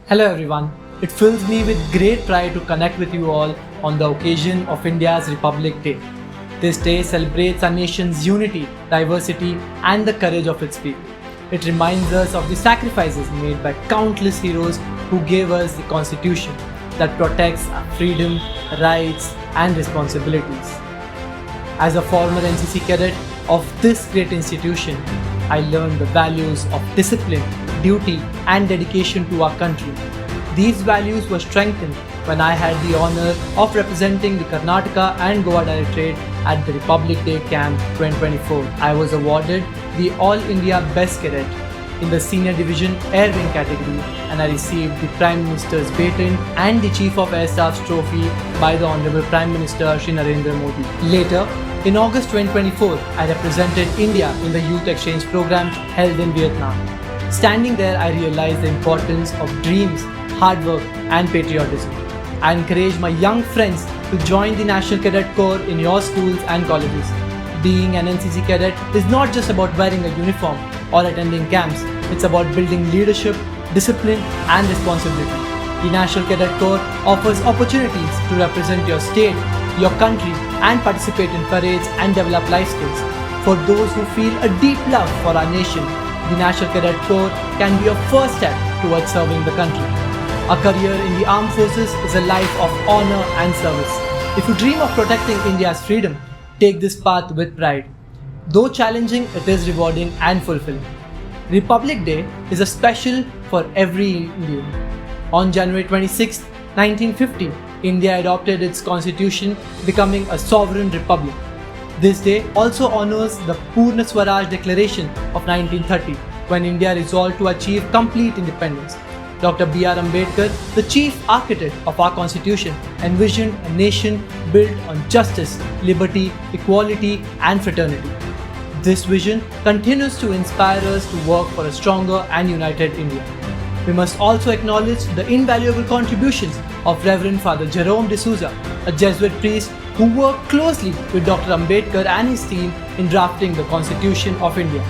Hello everyone. It fills me with great pride to connect with you all on the occasion of India's Republic Day. This day celebrates our nation's unity, diversity, and the courage of its people. It reminds us of the sacrifices made by countless heroes who gave us the Constitution that protects our freedom, rights, and responsibilities. As a former NCC cadet of this great institution, I learned the values of discipline, duty, and dedication to our country. These values were strengthened when I had the honor of representing the Karnataka and Goa Directorate at the Republic Day Camp 2024. I was awarded the All India Best Cadet in the Senior Division Air Wing category, and I received the Prime Minister's baton and the Chief of Air Staff's trophy by the Honorable Prime Minister Shri Narendra Modi. Later, in August 2024, I represented India in the Youth Exchange Program held in Vietnam. Standing there, I realized the importance of dreams, hard work, and patriotism. I encourage my young friends to join the National Cadet Corps in your schools and colleges. Being an NCC cadet is not just about wearing a uniform or attending camps, it's about building leadership, discipline, and responsibility. The National Cadet Corps offers opportunities to represent your state, your country, and participate in parades and develop life skills. For those who feel a deep love for our nation, the National Cadet Corps can be a first step towards serving the country. A career in the armed forces is a life of honor and service. If you dream of protecting India's freedom, take this path with pride. Though challenging, it is rewarding and fulfilling. Republic Day is a special for every Indian. On January 26, 1950, India adopted its constitution, becoming a sovereign republic. This day also honors the Purna Swaraj Declaration of 1930, when India resolved to achieve complete independence. Dr. B.R. Ambedkar, the chief architect of our constitution, envisioned a nation built on justice, liberty, equality, and fraternity. This vision continues to inspire us to work for a stronger and united India. We must also acknowledge the invaluable contributions of Reverend Father Jerome D'Souza, a Jesuit priest who worked closely with Dr. Ambedkar and his team in drafting the Constitution of India.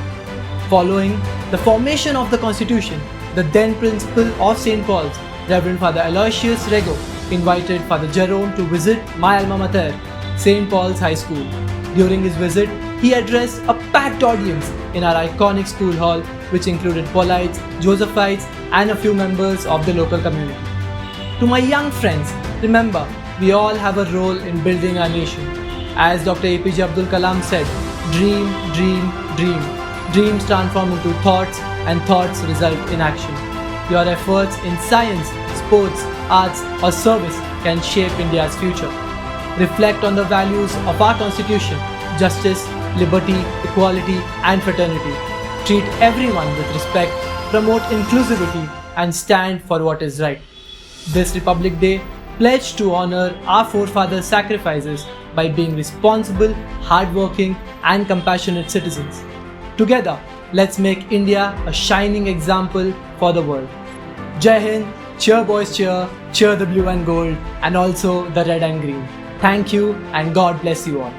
Following the formation of the Constitution, the then Principal of St. Paul's, Reverend Father Aloysius Rego, invited Father Jerome to visit my alma mater, St. Paul's High School. During his visit, he addressed a packed audience in our iconic school hall, which included Polites, Josephites, and a few members of the local community. To my young friends, remember, we all have a role in building our nation. As Dr. APJ Abdul Kalam said, dream, dream, dream. Dreams transform into thoughts, and thoughts result in action. Your efforts in science, sports, arts, or service can shape India's future. Reflect on the values of our Constitution: justice, liberty, equality, and fraternity. Treat everyone with respect, promote inclusivity, and stand for what is right. This Republic Day pledge to honor our forefathers' sacrifices by being responsible, hardworking, and compassionate citizens. Together, let's make India a shining example for the world. Jai Hind, cheer boys cheer the blue and gold, and also the red and green. Thank you, and God bless you all.